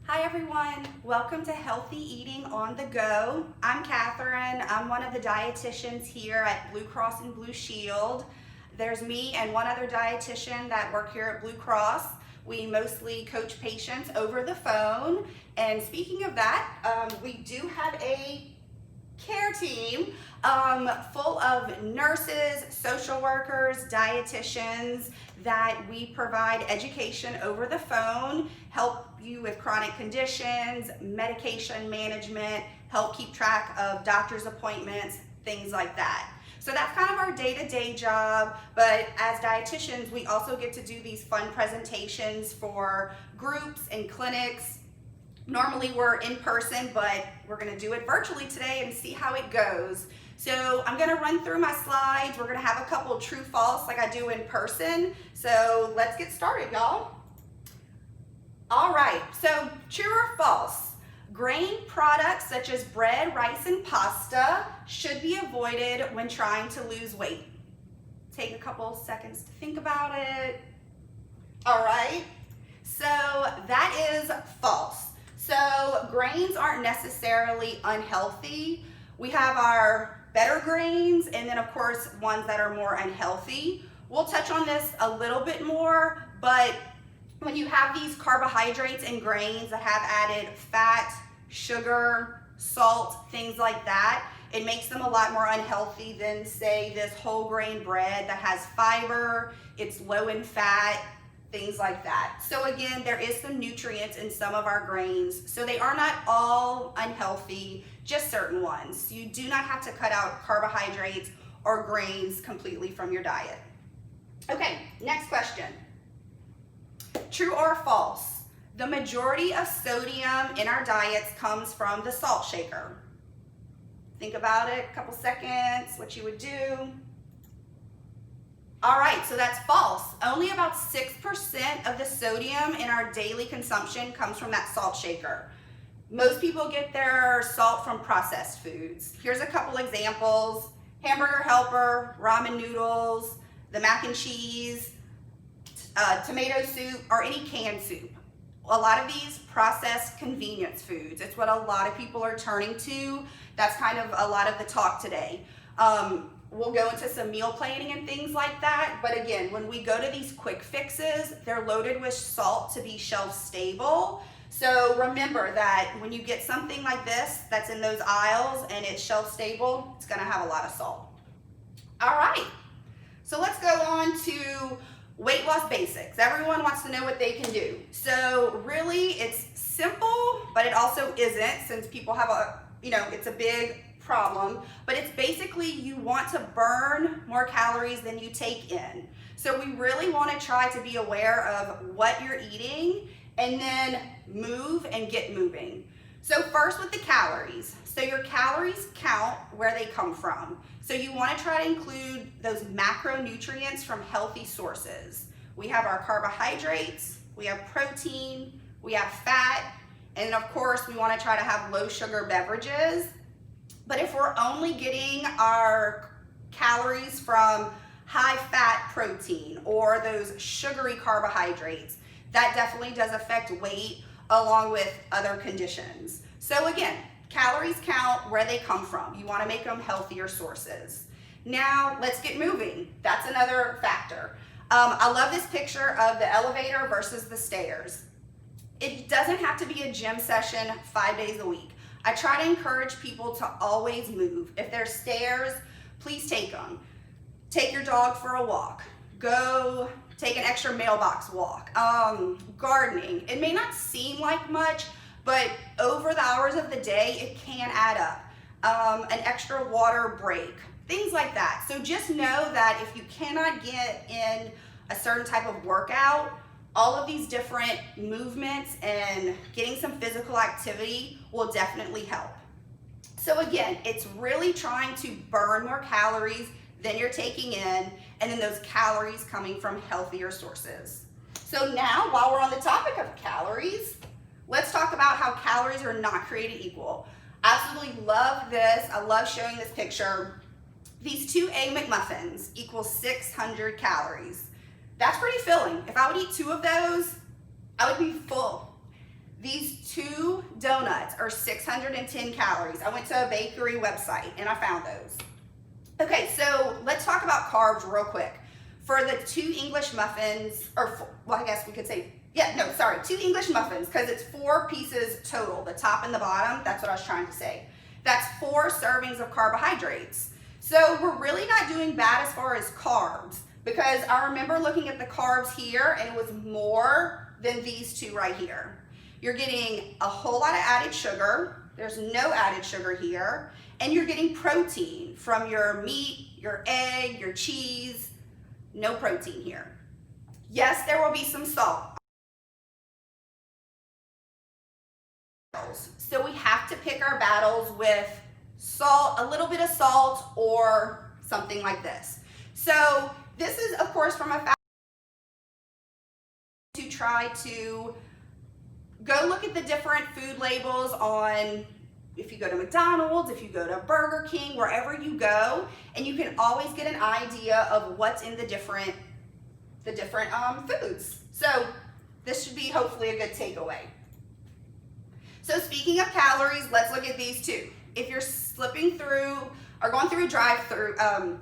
Hi everyone, welcome to Healthy Eating on the Go. I'm Catherine. I'm one of the dietitians here at Blue Cross and Blue Shield. There's me and one other dietitian that work here at Blue Cross. We mostly coach patients over the phone. And speaking of that, we do have a care team full of nurses, social workers, dietitians that we provide education over the phone, help you with chronic conditions, medication management, help keep track of doctor's appointments, things like that. So that's kind of our day-to-day job, but as dietitians, we also get to do these fun presentations for groups and clinics. Normally we're in person, but we're gonna do it virtually today and see how it goes. So I'm gonna run through my slides. We're gonna have a couple true false like I do in person. So let's get started, y'all. All right, so true or false? Grain products such as bread, rice, and pasta should be avoided when trying to lose weight. Take a couple seconds to think about it. All right, so that is false. So grains aren't necessarily unhealthy. We have our better grains and then of course ones that are more unhealthy. We'll touch on this a little bit more, but when you have these carbohydrates and grains that have added fat, sugar, salt, things like that, it makes them a lot more unhealthy than say this whole grain bread that has fiber, it's low in fat, things like that. So again, there is some nutrients in some of our grains. So they are not all unhealthy, just certain ones. You do not have to cut out carbohydrates or grains completely from your diet. Okay, next question. True or false? The majority of sodium in our diets comes from the salt shaker. Think about it, a couple seconds, what you would do. All right, so that's false. Only about 6% of the sodium in our daily consumption comes from that salt shaker. Most people get their salt from processed foods. Here's a couple examples: Hamburger Helper, ramen noodles, the mac and cheese, tomato soup, or any canned soup. A lot of these processed convenience foods, it's what a lot of people are turning to. That's kind of a lot of the talk today. We'll go into some meal planning and things like that, but again, when we go to these quick fixes, they're loaded with salt to be shelf stable. So remember that when you get something like this that's in those aisles and it's shelf stable, it's gonna have a lot of salt. All right, so let's go on to weight loss basics. Everyone wants to know what they can do. So really it's simple, but it also isn't, since people have it's a big problem, but it's basically you want to burn more calories than you take in. So we really want to try to be aware of what you're eating and then move and get moving. So first with the calories. So your calories count where they come from. So you want to try to include those macronutrients from healthy sources. We have our carbohydrates, we have protein, we have fat, and of course we want to try to have low sugar beverages. But if we're only getting our calories from high fat protein or those sugary carbohydrates, that definitely does affect weight along with other conditions. So again, calories count where they come from. You want to make them healthier sources. Now let's get moving. That's another factor. I love this picture of the elevator versus the stairs. It doesn't have to be a gym session 5 days a week. I try to encourage people to always move. If there's stairs, please take them. Take your dog for a walk. Go take an extra mailbox walk. Gardening. It may not seem like much, but over the hours of the day, it can add up. An extra water break, things like that. So just know that if you cannot get in a certain type of workout, all of these different movements and getting some physical activity will definitely help. So again, it's really trying to burn more calories than you're taking in, and then those calories coming from healthier sources. So now, while we're on the topic of calories, let's talk about how calories are not created equal. Absolutely love this. I love showing this picture. These 2 Egg McMuffins equal 600 calories. That's pretty filling. If I would eat 2 of those, I would be full. These 2 donuts are 610 calories. I went to a bakery website and I found those. Okay, so let's talk about carbs real quick. For the 2 English muffins, well, I guess we could say, 2 English muffins, because it's 4 pieces total, the top and the bottom, that's what I was trying to say. That's 4 servings of carbohydrates. So we're really not doing bad as far as carbs, because I remember looking at the carbs here and it was more than these 2 right here. You're getting a whole lot of added sugar. There's no added sugar here. And you're getting protein from your meat, your egg, your cheese. No protein here. Yes, there will be some salt. So we have to pick our battles with salt, a little bit of salt, or something like this. So this is, of course, from a fast to try to go look at the different food labels on, if you go to McDonald's, if you go to Burger King, wherever you go, and you can always get an idea of what's in the different foods. So this should be hopefully a good takeaway. So speaking of calories, let's look at these 2. If you're slipping through or going through a drive-through, a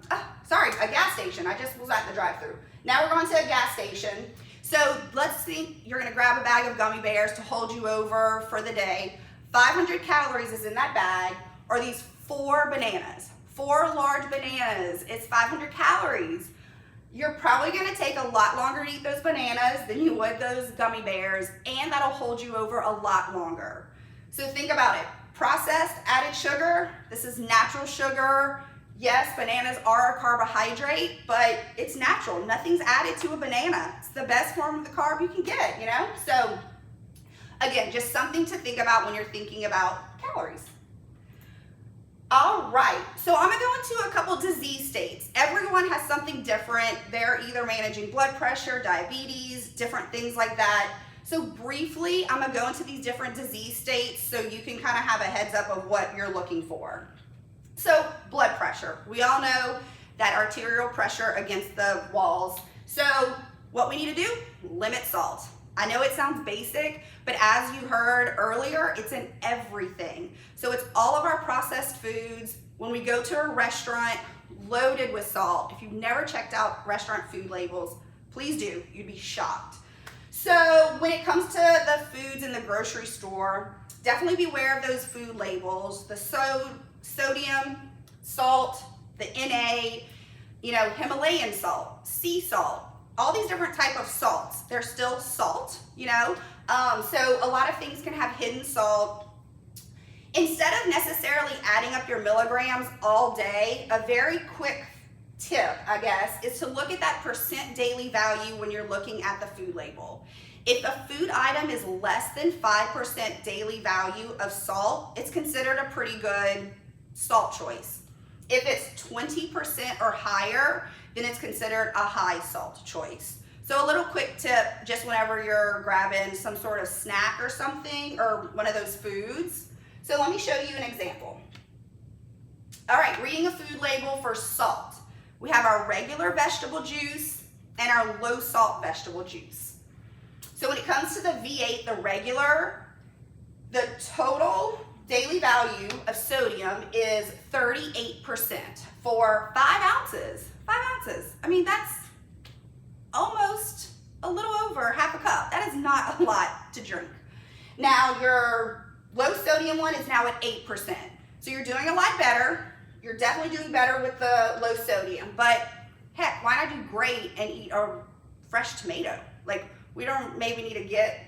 gas station. I just was at the drive-through. Now we're going to a gas station. So let's think you're gonna grab a bag of gummy bears to hold you over for the day. 500 calories is in that bag, or these 4 bananas. 4 large bananas, it's 500 calories. You're probably gonna take a lot longer to eat those bananas than you would those gummy bears, and that'll hold you over a lot longer. So think about it. Processed, added sugar, this is natural sugar. Yes, bananas are a carbohydrate, but it's natural. Nothing's added to a banana. It's the best form of the carb you can get, you know? So again, just something to think about when you're thinking about calories. All right, so I'm gonna go into a couple disease states. Everyone has something different. They're either managing blood pressure, diabetes, different things like that. So briefly, I'm gonna go into these different disease states so you can kind of have a heads up of what you're looking for. So blood pressure, we all know that arterial pressure against the walls. So what we need to do, limit salt. I know it sounds basic, but as you heard earlier, it's in everything. So it's all of our processed foods. When we go to a restaurant, loaded with salt. If you've never checked out restaurant food labels, please do, you'd be shocked. So when it comes to the foods in the grocery store, definitely beware of those food labels. The sodium, salt, the Na, Himalayan salt, sea salt, all these different type of salts. They're still salt, so a lot of things can have hidden salt. Instead of necessarily adding up your milligrams all day, a very quick tip, I guess, is to look at that percent daily value when you're looking at the food label. If a food item is less than 5% daily value of salt, it's considered a pretty good salt choice. If it's 20% or higher, then it's considered a high salt choice. So a little quick tip, just whenever you're grabbing some sort of snack or something, or one of those foods. So let me show you an example. All right, reading a food label for salt. We have our regular vegetable juice and our low salt vegetable juice. So when it comes to the V8, the regular, the total daily value of sodium is 38% for 5 ounces. 5 ounces. I mean, that's almost a little over half a cup. That is not a lot to drink. Now, your low sodium one is now at 8%. So you're doing a lot better. You're definitely doing better with the low sodium. But heck, why not do great and eat a fresh tomato? Like, we don't maybe need to get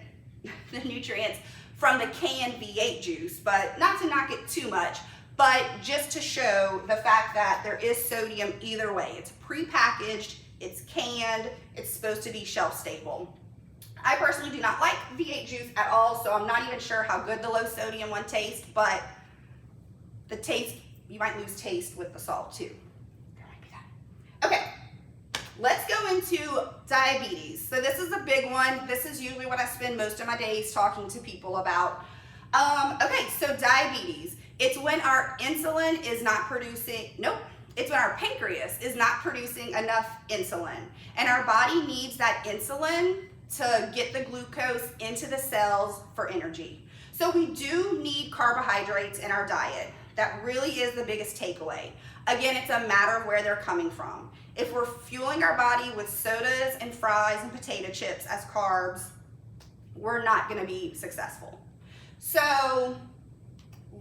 the nutrients from the canned V8 juice, but not to knock it too much, but just to show the fact that there is sodium either way. It's prepackaged, it's canned, it's supposed to be shelf stable. I personally do not like V8 juice at all, so I'm not even sure how good the low sodium one tastes, but the taste, you might lose taste with the salt too. There might be that. Okay, let's go into diabetes. So this is a big one. This is usually what I spend most of my days talking to people about. Okay, so diabetes. It's when our insulin is not producing, it's when our pancreas is not producing enough insulin. And our body needs that insulin to get the glucose into the cells for energy. So we do need carbohydrates in our diet. That really is the biggest takeaway. Again, it's a matter of where they're coming from. If we're fueling our body with sodas and fries and potato chips as carbs, we're not gonna be successful. So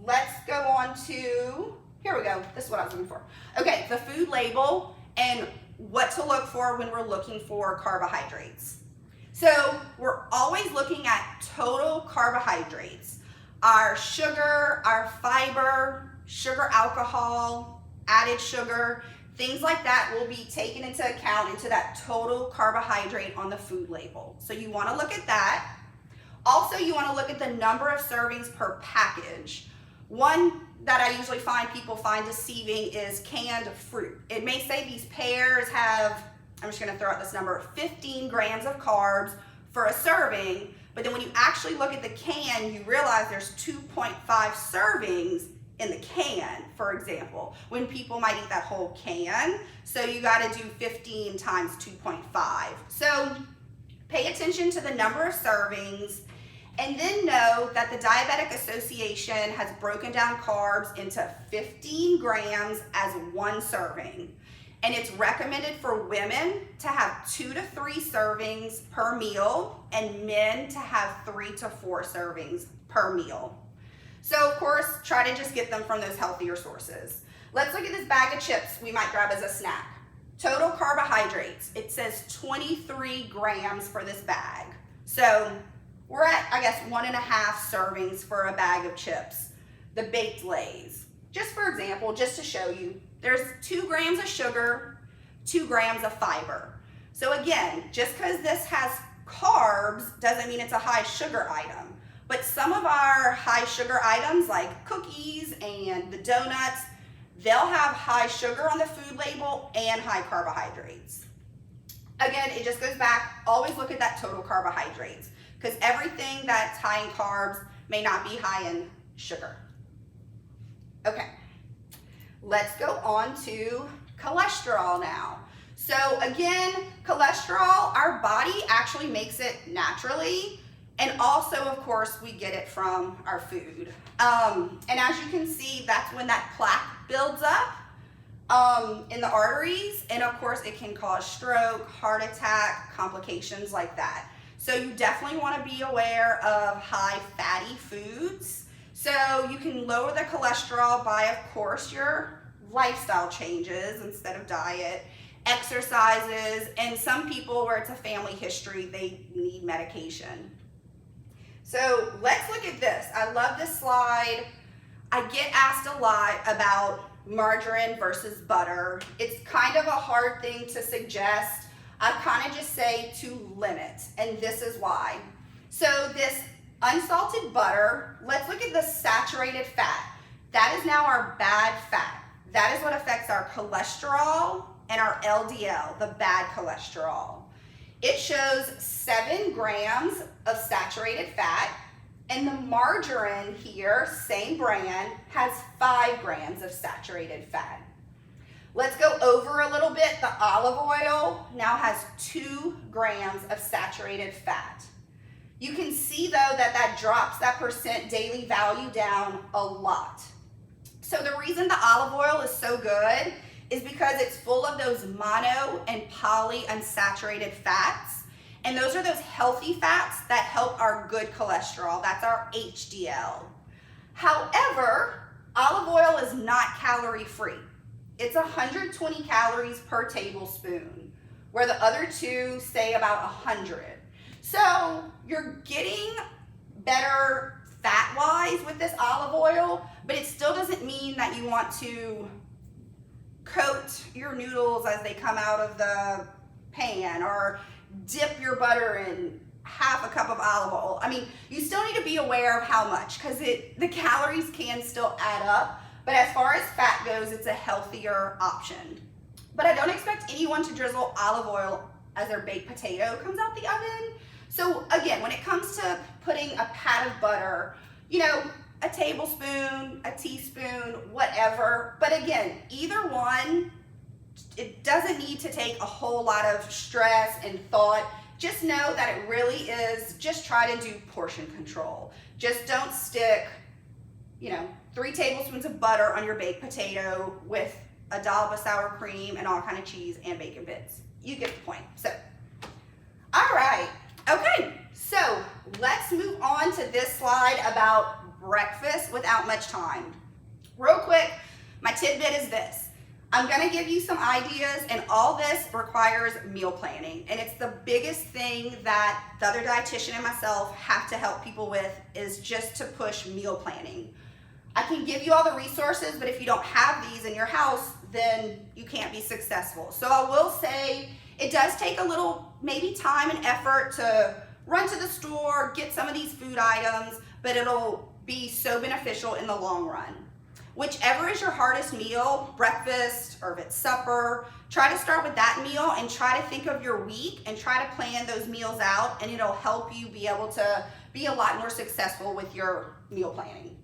let's go on to, here we go, this is what I was looking for. Okay, the food label and what to look for when we're looking for carbohydrates. So we're always looking at total carbohydrates. Our sugar, our fiber, sugar alcohol, added sugar, things like that will be taken into account into that total carbohydrate on the food label. So you want to look at that. Also, you want to look at the number of servings per package. One that I usually find people find deceiving is canned fruit. It may say these pears have, I'm just going to throw out this number, 15 grams of carbs for a serving, but then when you actually look at the can, you realize there's 2.5 servings in the can, for example, when people might eat that whole can. So you got to do 15 times 2.5. So pay attention to the number of servings, and then know that the Diabetic Association has broken down carbs into 15 grams as one serving. And it's recommended for women to have 2 to 3 servings per meal and men to have 3 to 4 servings per meal. So of course, try to just get them from those healthier sources. Let's look at this bag of chips we might grab as a snack. Total carbohydrates, it says 23 grams for this bag. So we're at, I guess, 1.5 servings for a bag of chips. The baked Lays. Just for example, just to show you, there's 2 grams of sugar, 2 grams of fiber. So again, just because this has carbs doesn't mean it's a high sugar item. But some of our high sugar items like cookies and the donuts, they'll have high sugar on the food label and high carbohydrates. Again, it just goes back, always look at that total carbohydrates, because everything that's high in carbs may not be high in sugar. Okay, let's go on to cholesterol now. So again, cholesterol, our body actually makes it naturally, and also, of course, we get it from our food. And as you can see, that's when that plaque builds up in the arteries, and of course, it can cause stroke, heart attack, complications like that. So you definitely want to be aware of high fatty foods. So you can lower the cholesterol by, of course, your lifestyle changes instead of diet, exercises, and some people where it's a family history, they need medication. So let's look at this. I love this slide. I get asked a lot about margarine versus butter. It's kind of a hard thing to suggest. I kind of just say to limit, and this is why. So this unsalted butter, let's look at the saturated fat. That is now our bad fat. That is what affects our cholesterol and our LDL, the bad cholesterol. It shows 7 grams of saturated fat, and the margarine here, same brand, has 5 grams of saturated fat. Let's go over a little bit. The olive oil now has 2 grams of saturated fat. You can see though that drops that percent daily value down a lot. So the reason the olive oil is so good is because it's full of those mono and polyunsaturated fats. And those are those healthy fats that help our good cholesterol. That's our HDL. However, olive oil is not calorie free. It's 120 calories per tablespoon, where the other two say about 100. So you're getting better fat-wise with this olive oil, but it still doesn't mean that you want to coat your noodles as they come out of the pan or dip your butter in half a cup of olive oil. I mean, you still need to be aware of how much, because the calories can still add up. But as far as fat goes, it's a healthier option. But I don't expect anyone to drizzle olive oil as their baked potato comes out the oven. So again, when it comes to putting a pat of butter, you know, a tablespoon, a teaspoon, whatever. But again, either one, it doesn't need to take a whole lot of stress and thought. just know that it really is, just try to do portion control. Just don't stick, 3 tablespoons of butter on your baked potato with a dollop of sour cream and all kind of cheese and bacon bits. You get the point. So, all right. Okay, so let's move on to this slide about breakfast without much time. Real quick, my tidbit is this. I'm gonna give you some ideas, and all this requires meal planning. And it's the biggest thing that the other dietitian and myself have to help people with, is just to push meal planning. I can give you all the resources, but if you don't have these in your house, then you can't be successful. So I will say it does take a little maybe time and effort to run to the store, get some of these food items, but it'll be so beneficial in the long run. Whichever is your hardest meal, breakfast or if it's supper, try to start with that meal and try to think of your week and try to plan those meals out, and it'll help you be able to be a lot more successful with your meal planning.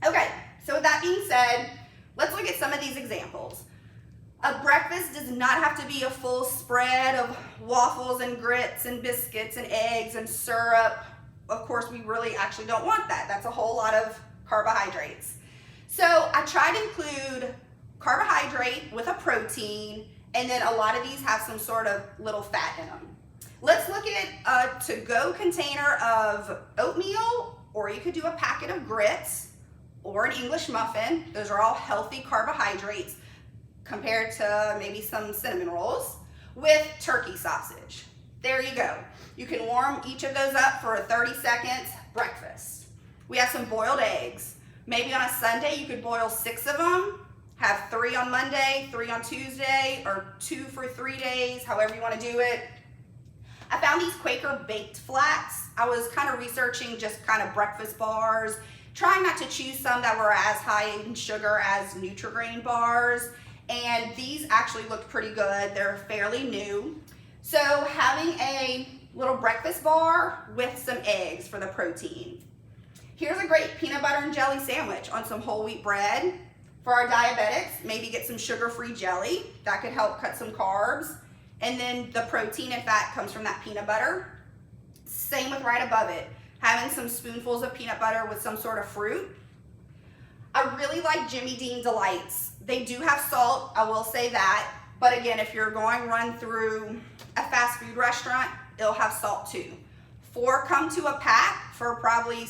Okay, so with that being said, let's look at some of these examples. A breakfast does not have to be a full spread of waffles and grits and biscuits and eggs and syrup. Of course, we really actually don't want that. That's a whole lot of carbohydrates. So I try to include carbohydrate with a protein, and then a lot of these have some sort of little fat in them. Let's look at a to-go container of oatmeal, or you could do a packet of grits or an English muffin. Those are all healthy carbohydrates compared to maybe some cinnamon rolls, with turkey sausage. There you go. You can warm each of those up for 30 seconds, breakfast. We have some boiled eggs. Maybe on a Sunday you could boil 6 of them, have 3 on Monday, 3 on Tuesday, or 2 for 3 days, however you want to do it. I found these Quaker baked flats. I was kind of researching just kind of breakfast bars, trying not to choose some that were as high in sugar as Nutri-Grain bars. And these actually look pretty good. They're fairly new. So having a little breakfast bar with some eggs for the protein. Here's a great peanut butter and jelly sandwich on some whole wheat bread. For our diabetics, maybe get some sugar-free jelly. That could help cut some carbs. And then the protein and fat comes from that peanut butter. Same with right above it, having some spoonfuls of peanut butter with some sort of fruit. I really like Jimmy Dean Delights. They do have salt, I will say that. But again, if you're going run through a fast food restaurant, it'll have salt too. 4 come to a pack for probably,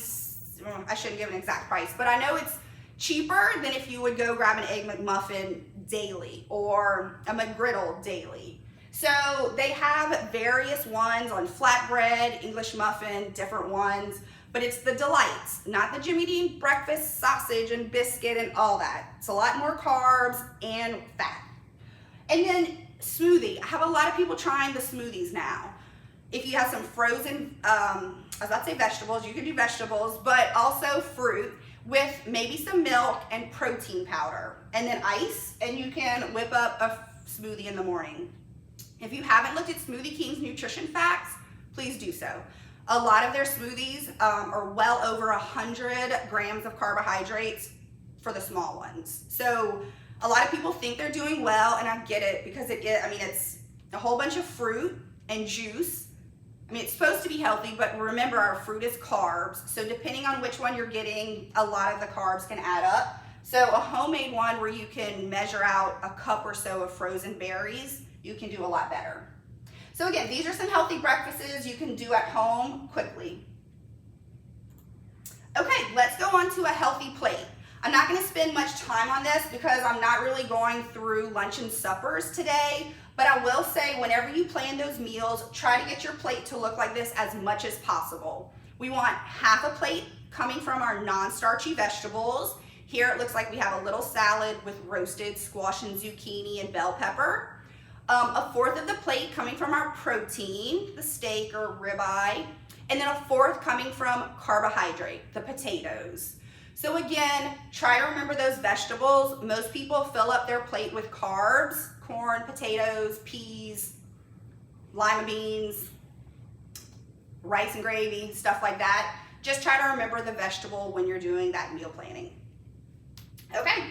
I shouldn't give an exact price, but I know it's cheaper than if you would go grab an Egg McMuffin daily or a McGriddle daily. So they have various ones on flatbread, English muffin, different ones. But it's the delights, not the Jimmy Dean breakfast sausage and biscuit and all that. It's a lot more carbs and fat. And then smoothie. I have a lot of people trying the smoothies now. If you have some frozen, I was about to say vegetables, you can do vegetables, but also fruit with maybe some milk and protein powder. And then ice, and you can whip up a smoothie in the morning. If you haven't looked at Smoothie King's nutrition facts, please do so. A lot of their smoothies are well over 100 grams of carbohydrates for the small ones. So a lot of people think they're doing well, and I get it, because it's a whole bunch of fruit and juice. It's supposed to be healthy, but remember, our fruit is carbs. So depending on which one you're getting, a lot of the carbs can add up. So a homemade one where you can measure out a cup or so of frozen berries, you can do a lot better. So again, these are some healthy breakfasts you can do at home quickly. Okay, let's go on to a healthy plate. I'm not going to spend much time on this because I'm not really going through lunch and suppers today, but I will say whenever you plan those meals, try to get your plate to look like this as much as possible. We want half a plate coming from our non-starchy vegetables. Here it looks like we have a little salad with roasted squash and zucchini and bell pepper. A fourth of the plate coming from our protein, the steak or ribeye, and then a fourth coming from carbohydrate, the potatoes. So again, try to remember those vegetables. Most people fill up their plate with carbs, corn, potatoes, peas, lima beans, rice and gravy, stuff like that. Just try to remember the vegetable when you're doing that meal planning. Okay,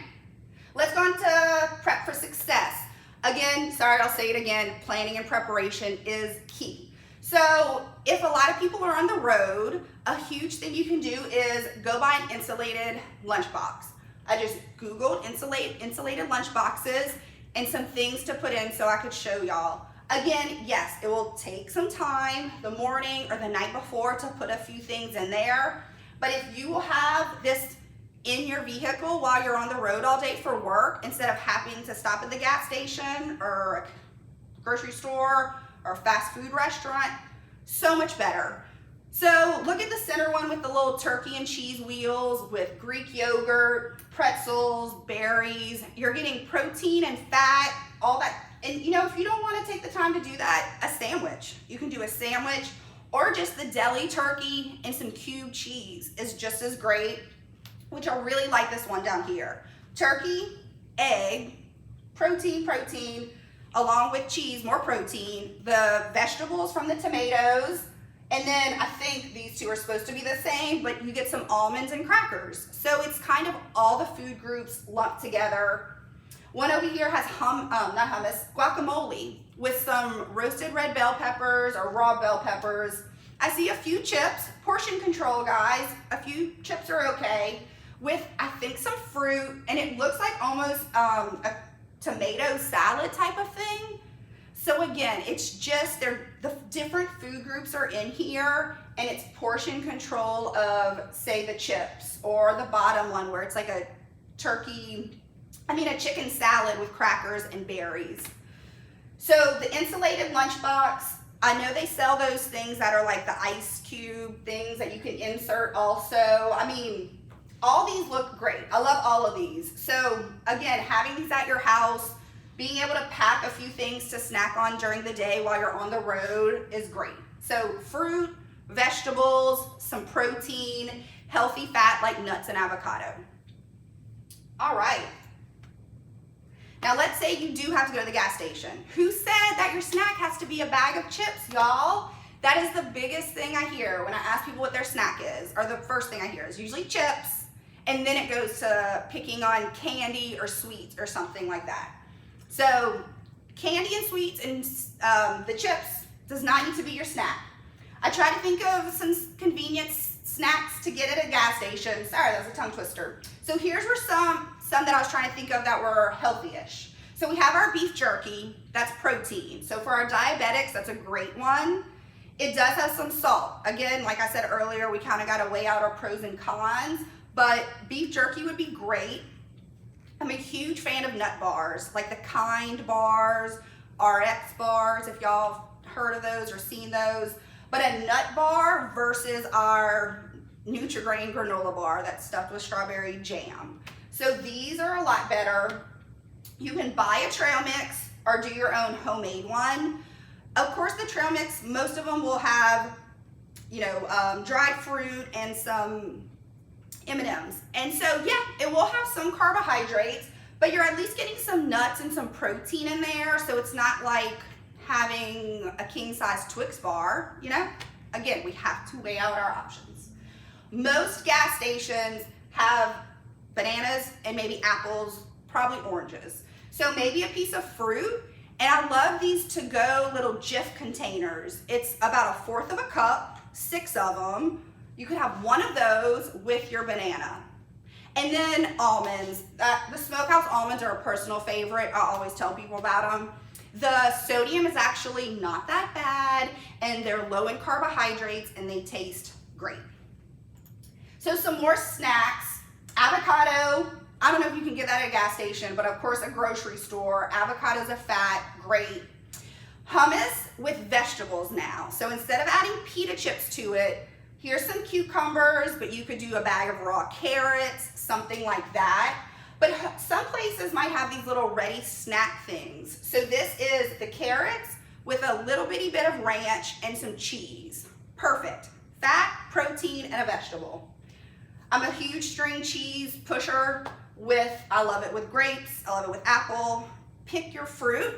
let's go on to prep for success. Again, sorry, I'll say it again, planning and preparation is key. So if a lot of people are on the road, a huge thing you can do is go buy an insulated lunchbox. I just Googled insulated lunch boxes and some things to put in so I could show y'all. Again, yes, it will take some time the morning or the night before to put a few things in there. But if you will have this in your vehicle while you're on the road all day for work, instead of having to stop at the gas station or a grocery store or a fast food restaurant, so much better. So look at the center one with the little turkey and cheese wheels with Greek yogurt, pretzels, berries. You're getting protein and fat, all that. And you know, if you don't want to take the time to do that, a sandwich. You can do a sandwich, or just the deli turkey and some cube cheese is just as great, which I really like this one down here. Turkey, egg, protein, along with cheese, more protein, the vegetables from the tomatoes, and then I think these two are supposed to be the same, but you get some almonds and crackers. So it's kind of all the food groups lumped together. One over here has not hummus, guacamole with some roasted red bell peppers or raw bell peppers. I see a few chips, portion control guys, a few chips are okay, with I think some fruit, and it looks like almost a tomato salad type of thing. So again, it's just the different food groups are in here, and it's portion control of, say, the chips, or the bottom one where it's like a chicken salad with crackers and berries. So the insulated lunchbox, I know they sell those things that are like the ice cube things that you can insert also. I mean, all these look great. I love all of these. So again, having these at your house, being able to pack a few things to snack on during the day while you're on the road is great. So fruit, vegetables, some protein, healthy fat like nuts and avocado. All right. Now let's say you do have to go to the gas station. Who said that your snack has to be a bag of chips, y'all? That is the biggest thing I hear when I ask people what their snack is, or the first thing I hear is usually chips, and then it goes to picking on candy or sweets or something like that. So candy and sweets and the chips does not need to be your snack. I try to think of some convenience snacks to get at a gas station. Sorry, that was a tongue twister. So here's where some that I was trying to think of that were healthy-ish. So we have our beef jerky, that's protein. So for our diabetics, that's a great one. It does have some salt. Again, like I said earlier, we kind of got to weigh out our pros and cons, but beef jerky would be great. I'm a huge fan of nut bars, like the Kind bars, RX bars, if y'all heard of those or seen those. But a nut bar versus our Nutri-Grain granola bar that's stuffed with strawberry jam. So these are a lot better. You can buy a trail mix or do your own homemade one. Of course, the trail mix, most of them will have, dried fruit and some M&Ms. And so, yeah, it will have some carbohydrates, but you're at least getting some nuts and some protein in there. So it's not like having a king-size Twix bar, Again, we have to weigh out our options. Most gas stations have bananas and maybe apples, probably oranges. So maybe a piece of fruit. And I love these to-go little Jif containers. It's about 1/4 of a cup, 6 of them. You could have one of those with your banana. And then almonds. The Smokehouse almonds are a personal favorite. I always tell people about them. The sodium is actually not that bad, and they're low in carbohydrates, and they taste great. So some more snacks. Avocado, I don't know if you can get that at a gas station, but of course a grocery store. Avocados are fat, great. Hummus with vegetables now. So instead of adding pita chips to it, here's some cucumbers, but you could do a bag of raw carrots, something like that. But some places might have these little ready snack things. So this is the carrots with a little bitty bit of ranch and some cheese. Perfect. Fat, protein, and a vegetable. I'm a huge string cheese pusher I love it with grapes, I love it with apple. Pick your fruit,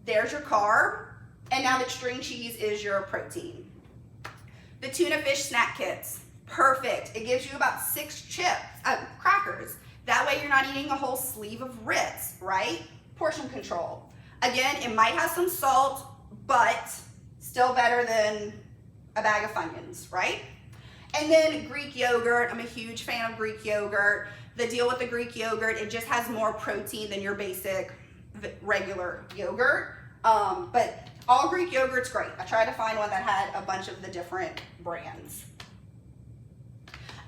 there's your carb, and now the string cheese is your protein. The tuna fish snack kits, perfect. It gives you about 6 crackers. That way you're not eating a whole sleeve of Ritz, right? Portion control. Again, it might have some salt, but Still better than a bag of Funyuns, right? And then Greek yogurt. I'm a huge fan of Greek yogurt. The deal with the Greek yogurt, it just has more protein than your basic regular yogurt. But all Greek yogurt's great. I tried to find one that had a bunch of the different brands.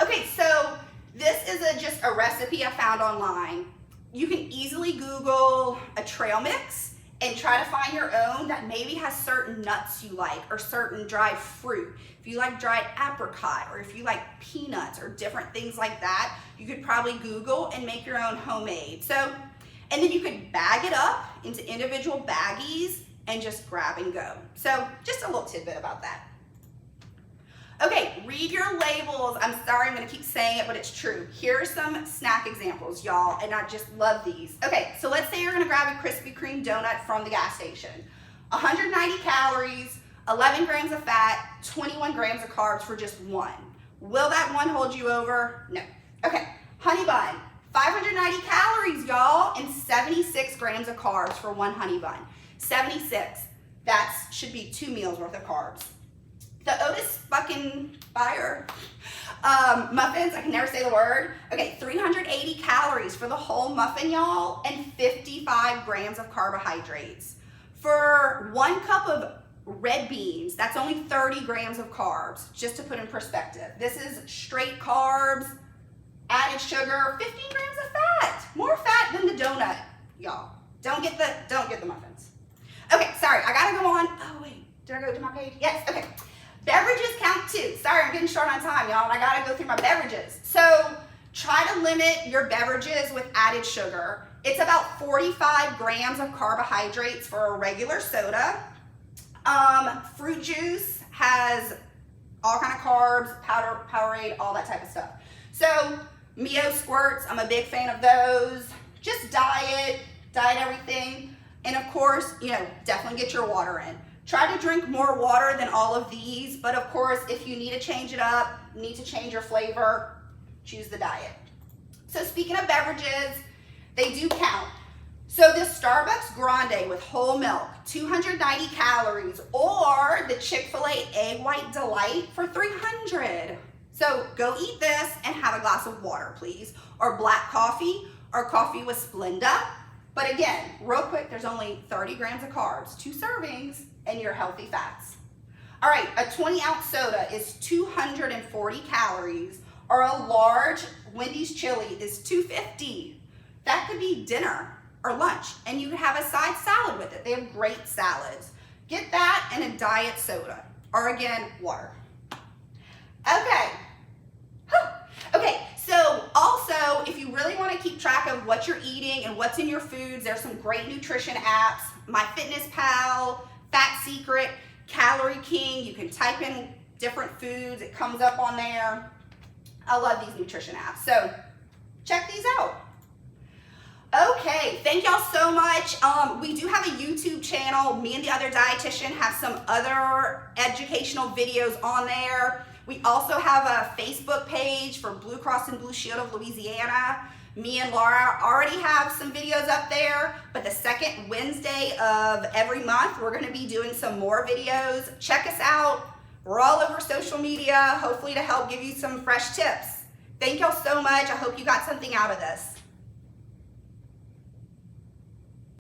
Okay, so this is just a recipe I found online. You can easily Google a trail mix and try to find your own that maybe has certain nuts you like or certain dried fruit. If you like dried apricot or if you like peanuts or different things like that, you could probably Google and make your own homemade. So, and then you could bag it up into individual baggies and just grab and go. So just a little tidbit about that. Okay, read your labels. I'm sorry, I'm gonna keep saying it, but it's true. Here are some snack examples, y'all, and I just love these. Okay, so let's say you're gonna grab a Krispy Kreme donut from the gas station. 190 calories, 11 grams of fat, 21 grams of carbs for just one. Will that one hold you over? No. Okay, honey bun, 590 calories, y'all, and 76 grams of carbs for one honey bun. 76, that should be 2 meals worth of carbs. The Otis fucking Fire muffins, I can never say the word. Okay, 380 calories for the whole muffin, y'all, and 55 grams of carbohydrates. For 1 cup of red beans, that's only 30 grams of carbs, just to put in perspective. This is straight carbs, added sugar, 15 grams of fat. More fat than the donut, y'all. Don't get the muffins. Okay, sorry, I gotta go on. Oh wait, did I go to my page? Yes, okay. Beverages count too. Sorry, I'm getting short on time, y'all, and I gotta go through my beverages. So try to limit your beverages with added sugar. It's about 45 grams of carbohydrates for a regular soda. Fruit juice has all kind of carbs, Powerade, all that type of stuff. So Mio squirts, I'm a big fan of those. Just diet everything. And of course, you know, definitely get your water in. Try to drink more water than all of these, but of course, if you need to change it up, need to change your flavor, choose the diet. So speaking of beverages, they do count. So this Starbucks Grande with whole milk, 290 calories, or the Chick-fil-A Egg White Delight for 300. So go eat this and have a glass of water, please, or black coffee, or coffee with Splenda. But again, real quick, there's only 30 grams of carbs, 2 servings, and your healthy fats. All right, a 20-ounce soda is 240 calories, or a large Wendy's chili is 250. That could be dinner or lunch, and you could have a side salad with it. They have great salads. Get that and a diet soda, or again, water. Okay. Okay, so also, if you really want to keep track of what you're eating and what's in your foods, there's some great nutrition apps. MyFitnessPal, Fat Secret, Calorie King. You can type in different foods. It comes up on there. I love these nutrition apps. So check these out. Okay, thank y'all so much. We do have a YouTube channel. Me and the other dietitian have some other educational videos on there. We also have a Facebook page for Blue Cross and Blue Shield of Louisiana. Me and Laura already have some videos up there, but the second Wednesday of every month, we're gonna be doing some more videos. Check us out. We're all over social media, hopefully to help give you some fresh tips. Thank y'all so much. I hope you got something out of this.